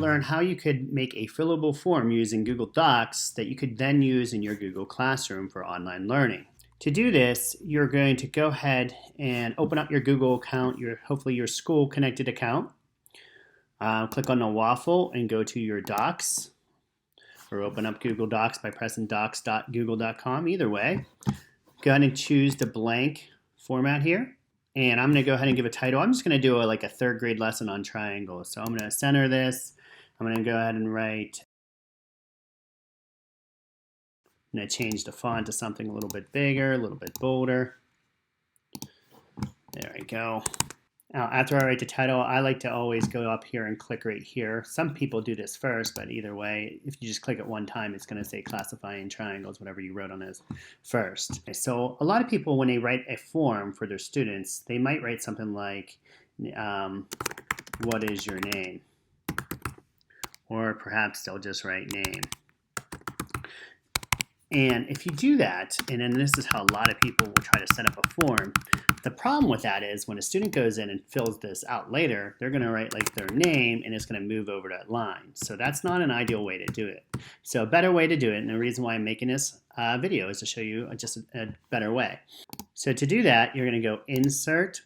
learn how you could make a fillable form using Google Docs that you could then use in your Google Classroom for online learning. To do this, you're going to go ahead and open up your Google account, hopefully your school connected account. Click on the waffle and go to your Docs, or open up Google Docs by pressing docs.google.com. Either way, go ahead and choose the blank format here. And I'm going to go ahead and give a title. I'm just going to do like a third grade lesson on triangles. So I'm going to center this. I'm going to go ahead and write. I'm going to change the font to something a little bit bigger, a little bit bolder. There we go. Now, after I write the title, I like to always go up here and click right here. Some people do this first, but either way, if you just click it one time, it's going to say classifying triangles, whatever you wrote on this first. Okay, so a lot of people, when they write a form for their students, they might write something like, what is your name? Or perhaps they'll just write name. And if you do that, and then this is how a lot of people will try to set up a form, the problem with that is when a student goes in and fills this out later, they're going to write like their name and it's going to move over that line. So that's not an ideal way to do it. So a better way to do it, and the reason why I'm making this video is to show you just a better way. So to do that, you're going to go insert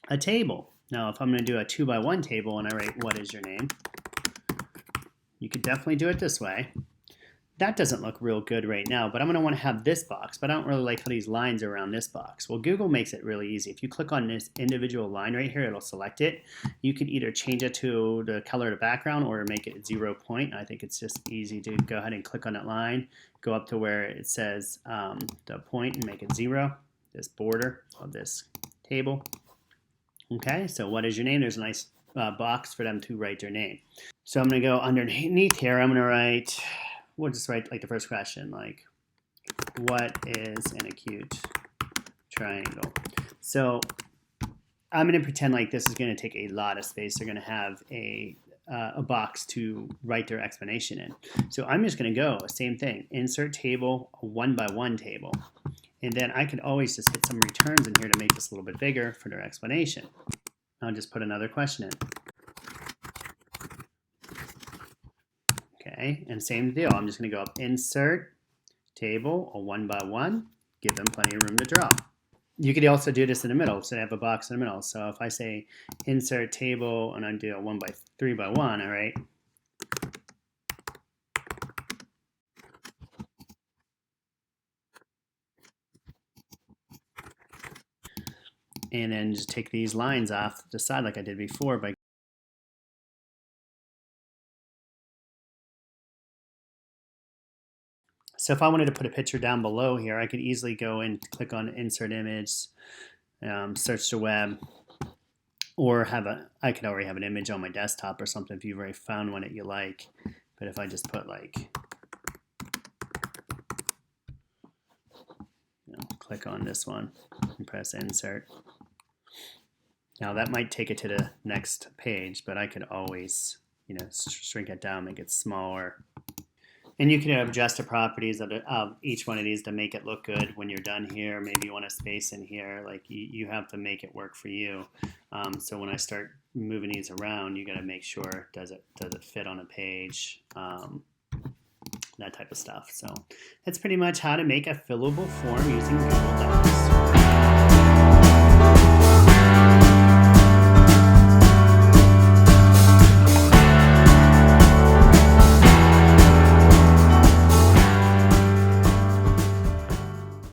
a table. Now if I'm going to do a 2x1 table and I write what is your name, you could definitely do it this way. That doesn't look real good right now, but I'm going to want to have this box, but I don't really like how these lines are around this box. Well, Google makes it really easy. If you click on this individual line right here, it'll select it. You could either change it to the color of the background or make it 0 point. I think it's just easy to go ahead and click on that line, go up to where it says the point and make it 0, this border of this table. Okay, so what is your name? There's a nice box for them to write their name. So I'm going to go underneath here. I'm going to write... We'll just write like the first question, like, what is an acute triangle? So I'm going to pretend like this is going to take a lot of space. They're going to have a box to write their explanation in. So I'm just going to go, same thing, insert table, a 1x1 table. And then I could always just hit some returns in here to make this a little bit bigger for their explanation. I'll just put another question in. Okay, and same deal. I'm just going to go up, insert, table, a 1x1, give them plenty of room to draw. You could also do this in the middle, so they have a box in the middle. So if I say insert table and I do a 3x1, all right? And then just take these lines off the side like I did before by So if I wanted to put a picture down below here, I could easily go and click on Insert Image, search the web, or I could already have an image on my desktop or something if you've already found one that you like. But if I just put like, click on this one and press Insert. Now that might take it to the next page, but I could always, shrink it down, make it smaller. And you can adjust the properties of each one of these to make it look good when you're done here. Maybe you want a space in here. Like you have to make it work for you. So when I start moving these around, you got to make sure does it fit on a page, that type of stuff. So that's pretty much how to make a fillable form using Google Docs.